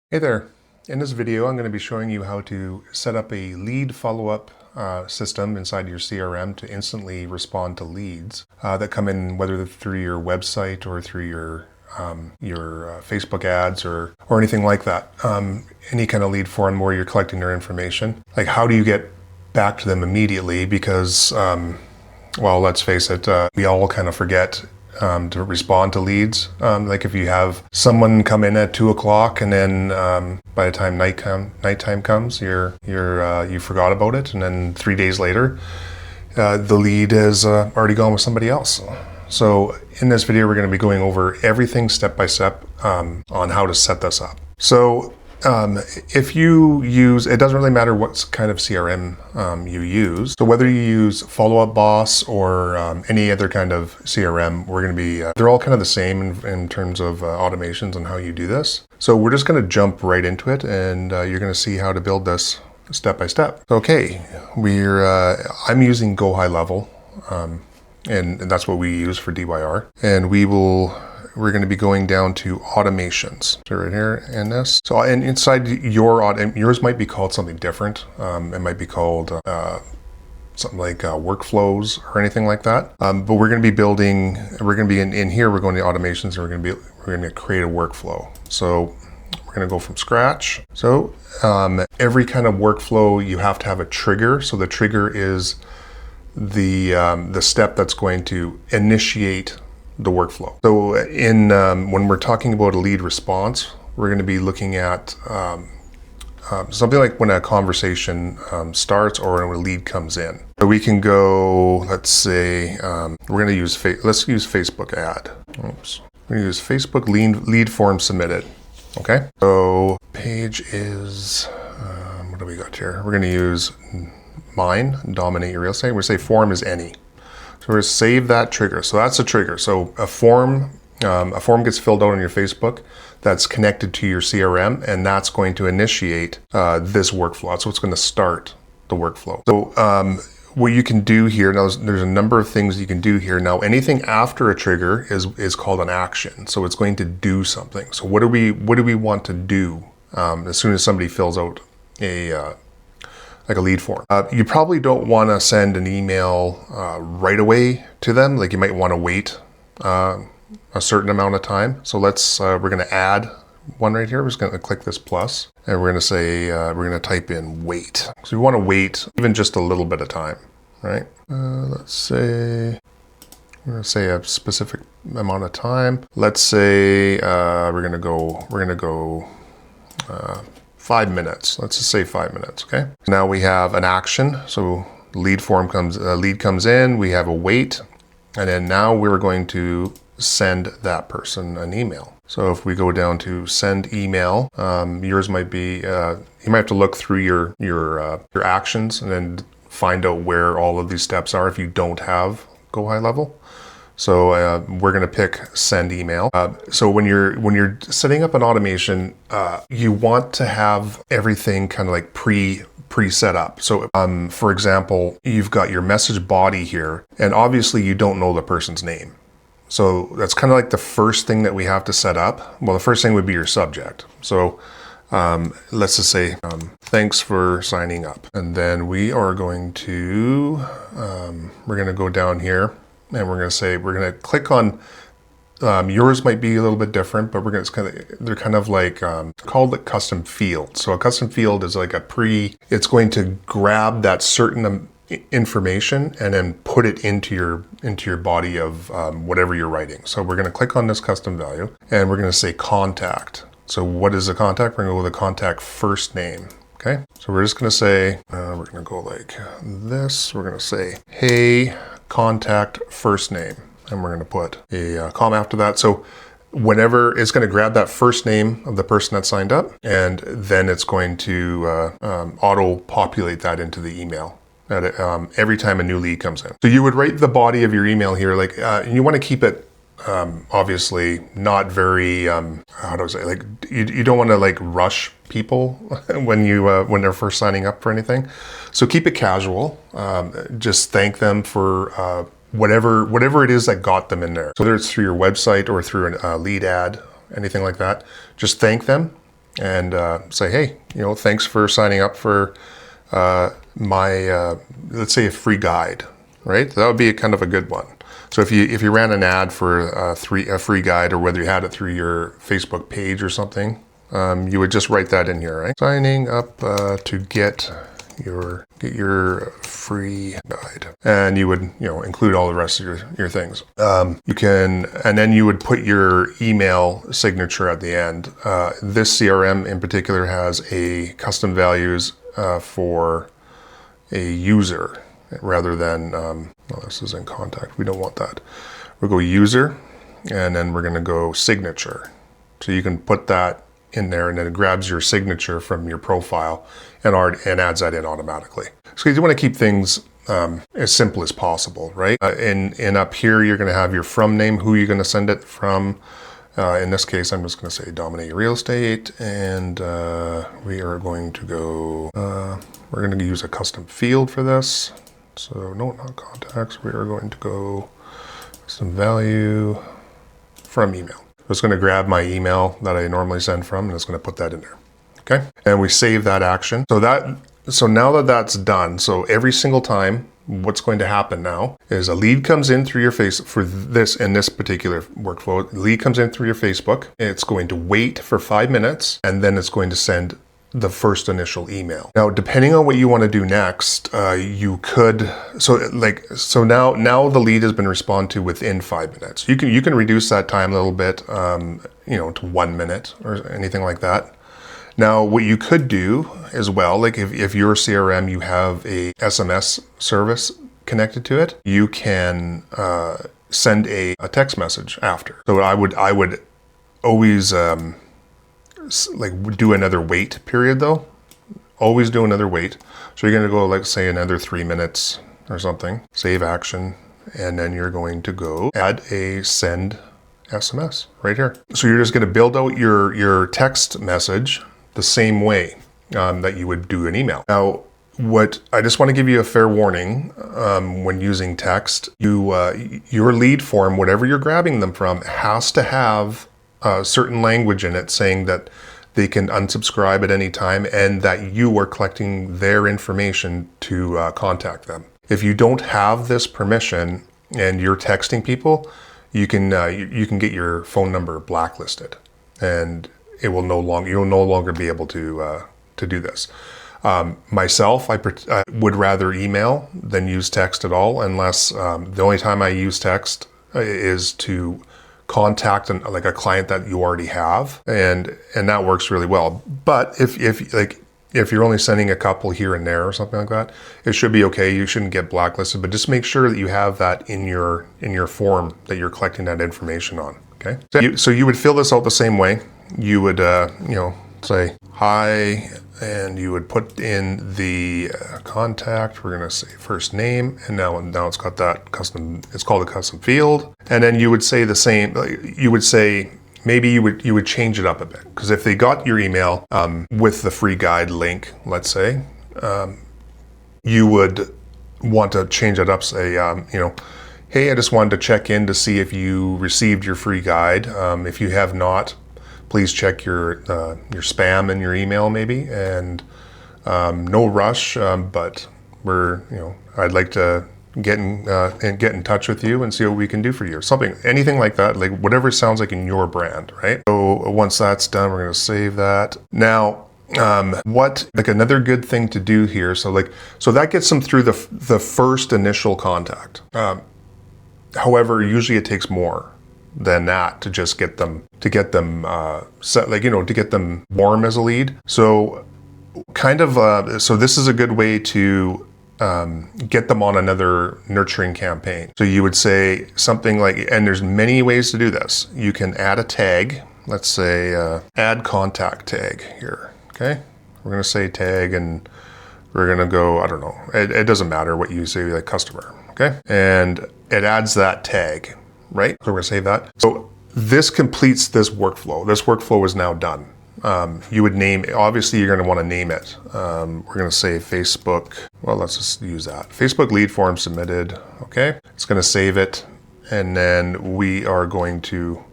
Hey there. In this video, I'm going to be showing you how to set up a lead follow-up system inside your CRM to instantly respond to leads that come in, whether through your website or through your Facebook ads or anything like that. Any kind of lead form where you're collecting their information. Like, how do you get back to them immediately? Because, well, let's face it, we all kind of forget to respond to leads. Like if you have someone come in at 2 o'clock and then by the time nighttime comes, you forgot about it, and then 3 days later, the lead has already gone with somebody else. So in this video, we're going to be going over everything step by step on how to set this up. So if you use, it doesn't really matter what kind of CRM you use. So whether you use Follow Up Boss or any other kind of CRM, we're going to be, they're all kind of the same in terms of automations and how you do this. So we're just going to jump right into it, and you're going to see how to build this step by step. Okay, I'm using GoHighLevel, and that's what we use for DYR. And we're going to be going down to automations. So right here in this. So and inside yours might be called something different. It might be called something like workflows or anything like that. But we're going to be building. We're going to be in here. We're going to automations, and we're going to create a workflow. So we're going to go from scratch. So every kind of workflow, you have to have a trigger. So the trigger is the step that's going to initiate the workflow. So when we're talking about a lead response, we're going to be looking at something like when a conversation starts or when a lead comes in. So we can go, let's say, we're going to use, let's use Facebook ad. Oops. We're going to use Facebook lead form submitted. Okay. So page is, what do we got here? We're going to use mine, dominate your real estate. We're going to say form is any. So we're going to save that trigger. So that's a trigger. So a form gets filled out on your Facebook that's connected to your CRM, and that's going to initiate this workflow. That's what's going to start the workflow. So what you can do here, now there's a number of things you can do here. Now anything after a trigger is called an action. So it's going to do something. So what do we want to do as soon as somebody fills out like a lead form? You probably don't want to send an email right away to them. Like you might want to wait a certain amount of time. So we're going to add one right here. We're just going to click this plus, and we're going to say, we're going to type in wait. So we want to wait even just a little bit of time, right? Let's say, we're going to say a specific amount of time. Let's say we're going to go 5 minutes. Let's just say 5 minutes, okay? Now we have an action. So lead comes in, we have a wait, and then now we're going to send that person an email. So if we go down to send email, yours might be, you might have to look through your actions and then find out where all of these steps are if you don't have GoHighLevel. So we're going to pick send email. So when you're setting up an automation, you want to have everything kind of like pre-set up. So for example, you've got your message body here, and obviously you don't know the person's name. So that's kind of like the first thing that we have to set up. Well, the first thing would be your subject. So let's just say, thanks for signing up. And then we are going to, we're going to go down here. And we're going to click on, yours might be a little bit different, but they're kind of like, called a custom field. So a custom field is like it's going to grab that certain information and then put it into your body of whatever you're writing. So we're going to click on this custom value, and we're going to say contact. So what is a contact? We're going to go with a contact first name. Okay. So we're just going to say, we're going to go like this. We're going to say, hey, contact first name, and we're going to put a comma after that. So whenever it's going to grab that first name of the person that signed up, and then it's going to auto populate that into the email every time a new lead comes in. So you would write the body of your email here, like you want to keep it obviously not very how do I say, like you don't want to like rush people when they're first signing up for anything. So keep it casual. Just thank them for whatever it is that got them in there. So whether it's through your website or through a lead ad, anything like that, just thank them and say, hey, thanks for signing up for my, let's say, a free guide, right? That would be kind of a good one. So if you ran an ad for a free guide, or whether you had it through your Facebook page or something, you would just write that in here, right? Signing up to get your free guide, and you would include all the rest of your things. You can, and then you would put your email signature at the end. This CRM in particular has a custom values for a user rather than well, this is in contact. We don't want that. We'll go user, and then we're going to go signature. So you can put that in there, and then it grabs your signature from your profile and adds that in automatically. So you want to keep things as simple as possible, right? And up here, you're going to have your from name, who you're going to send it from. In this case, I'm just going to say Dominate Real Estate, and we are going to go, we're going to use a custom field for this. So no, not contacts. We are going to go some value from email. It's going to grab my email that I normally send from, and it's going to put that in there. Okay, and we save that action. So now that that's done, so every single time, what's going to happen now is a lead comes in through your face for this, in this particular workflow. Lead comes in through your Facebook. It's going to wait for 5 minutes, and then it's going to send the first initial email. Now, depending on what you want to do next, you could, so now the lead has been responded to within 5 minutes. You can reduce that time a little bit, to 1 minute or anything like that. Now, what you could do as well, like if your CRM, you have a SMS service connected to it, you can send a text message after. So I would always do another wait period though. Always do another wait. So you're going to go, like, say, another 3 minutes or something, save action, and then you're going to go add a send SMS right here. So you're just going to build out your text message the same way that you would do an email. Now, what I just want to give you a fair warning when using text, your lead form, whatever you're grabbing them from, has to have certain language in it saying that they can unsubscribe at any time and that you are collecting their information to contact them. If you don't have this permission and you're texting people, you can get your phone number blacklisted, and you'll no longer be able to do this. Myself, I would rather email than use text at all, unless the only time I use text is to contact a client that you already have, and that works really well. But if you're only sending a couple here and there or something like that, it should be okay. You shouldn't get blacklisted, but just make sure that you have that in your form that you're collecting that information on. Okay, so you would fill this out the same way. You would say hi, and you would put in the contact. We're gonna say first name, and now it's got that custom. It's called a custom field, and then you would say the same. You would say, maybe you would change it up a bit, because if they got your email with the free guide link, let's say, you would want to change it up. Say, hey, I just wanted to check in to see if you received your free guide. If you have not, please check your spam in your email maybe, and no rush, but I'd like to get in touch with you and see what we can do for you. Anything like that, like whatever sounds like in your brand, right? So once that's done, we're going to save that. Now, another good thing to do here, so that gets them through the first initial contact. However, usually it takes more than that to just get them set, to get them warm as a lead. So so this is a good way to get them on another nurturing campaign. So you would say something like, and there's many ways to do this. You can add a tag. Let's say add contact tag here. Okay, we're going to say tag, and we're going to go, I don't know, it doesn't matter what you say, like customer. Okay, and it adds that tag. Right? So we're going to save that. So this completes this workflow. This workflow is now done. You would name, obviously you're going to want to name it. We're going to say Facebook. Well, let's just use that. Facebook lead form submitted. Okay. It's going to save it. And then we are going to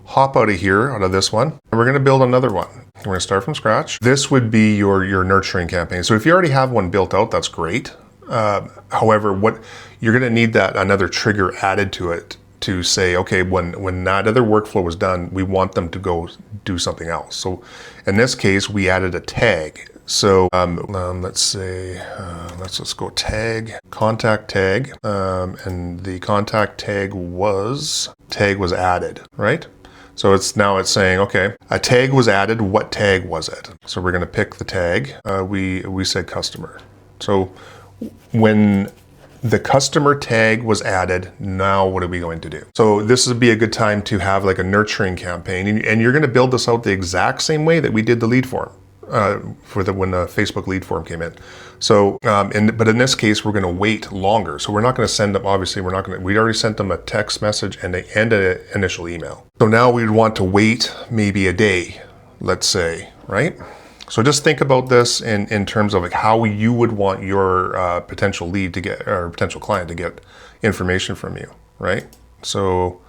hop out of here, out of this one, and we're going to build another one. We're going to start from scratch. This would be your nurturing campaign. So if you already have one built out, that's great. However, what you're going to need that another trigger added to it to say, okay, when that other workflow was done, we want them to go do something else. So in this case, we added a tag. So let's say, let's go tag, contact tag, and the contact tag was added, right? So it's saying, okay, a tag was added. What tag was it? So we're going to pick the tag. We said customer. So when the customer tag was added, now what are we going to do? So this would be a good time to have like a nurturing campaign, and you're going to build this out the exact same way that we did the lead form when the Facebook lead form came in. So, but in this case, we're going to wait longer. So we're not going to send them. Obviously, we already sent them a text message and an initial email. So now we'd want to wait maybe a day, let's say, right? So just think about this in terms of like how you would want your potential lead to get, or potential client to get information from you, right? So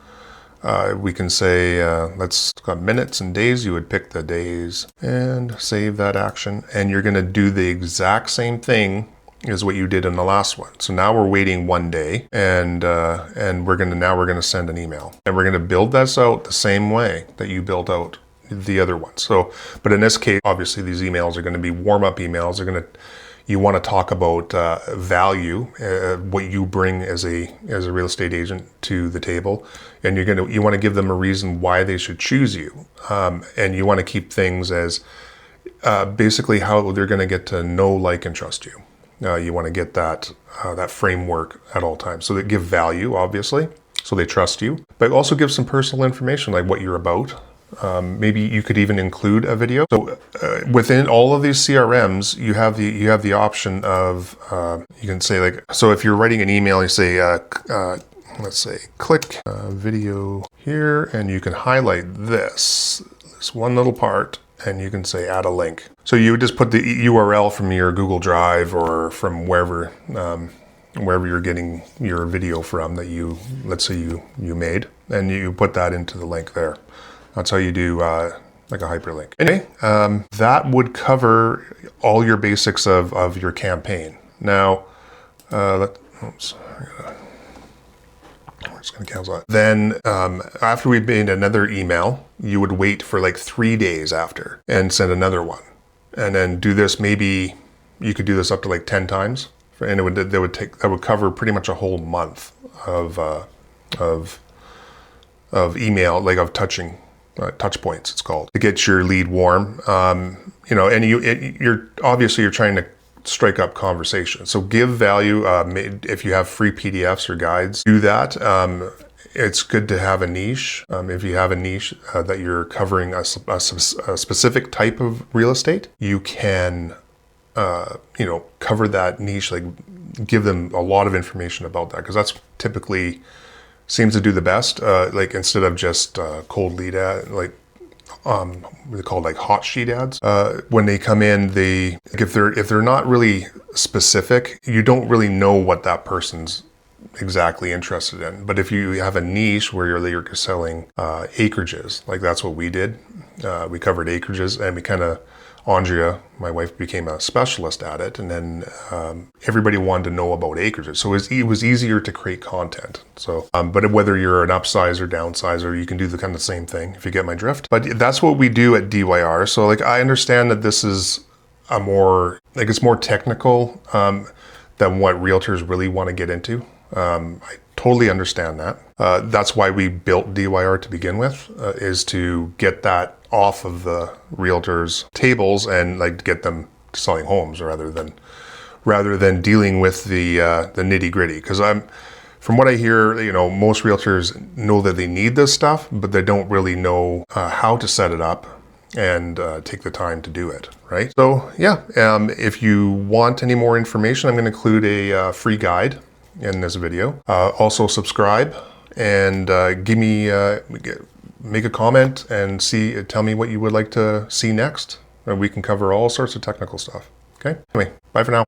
we can say, let's got minutes and days. You would pick the days and save that action. And you're going to do the exact same thing as what you did in the last one. So now we're waiting 1 day, and we're going to send an email, and we're going to build this out the same way that you built out the other one. So, but in this case, obviously these emails are going to be warm-up emails. You want to talk about value, what you bring as a real estate agent to the table, and you want to give them a reason why they should choose you, and you want to keep things as basically how they're going to get to know, like, and trust you. You want to get that framework at all times, so they give value, obviously, so they trust you, but also give some personal information like what you're about. Maybe you could even include a video. So within all of these CRMs, you have the option of you can say, like, so if you're writing an email, you say let's say click video here, and you can highlight this one little part, and you can say add a link. So you would just put the URL from your Google Drive or from wherever you're getting your video from that let's say you made, and you put that into the link there. That's how you do like a hyperlink. Anyway, that would cover all your basics of your campaign. Now, we're just going to cancel that. Then after we've made another email, you would wait for like 3 days after and send another one. And then do this, maybe you could do this up to like 10 times. And that would cover pretty much a whole month of email, like of touchpoints, it's called, to get your lead warm. And you're obviously trying to strike up conversation. So give value. If you have free PDFs or guides, do that. It's good to have a niche. If you have a niche that you're covering a specific type of real estate, you can cover that niche, like give them a lot of information about that, because that's typically seems to do the best, like instead of just cold lead ad, like they're called like hot sheet ads. When they come in, if they're not really specific, you don't really know what that person's exactly interested in. But if you have a niche where you're selling acreages, like that's what we did. We covered acreages, and we kind of, Andrea, my wife, became a specialist at it, and then everybody wanted to know about acreages. So it was easier to create content. So, but whether you're an upsizer, downsizer, you can do the kind of same thing, if you get my drift. But that's what we do at DYR. So like, I understand that this is it's more technical than what realtors really want to get into. I totally understand that. That's why we built DYR to begin with, is to get that off of the realtors' tables and like get them selling homes rather than dealing with the nitty gritty. Because from what I hear, most realtors know that they need this stuff, but they don't really know how to set it up and take the time to do it, right? So yeah, if you want any more information, I'm going to include a free guide in this video. Also subscribe and make a comment and tell me what you would like to see next. We can cover all sorts of technical stuff. Okay? Anyway, bye for now.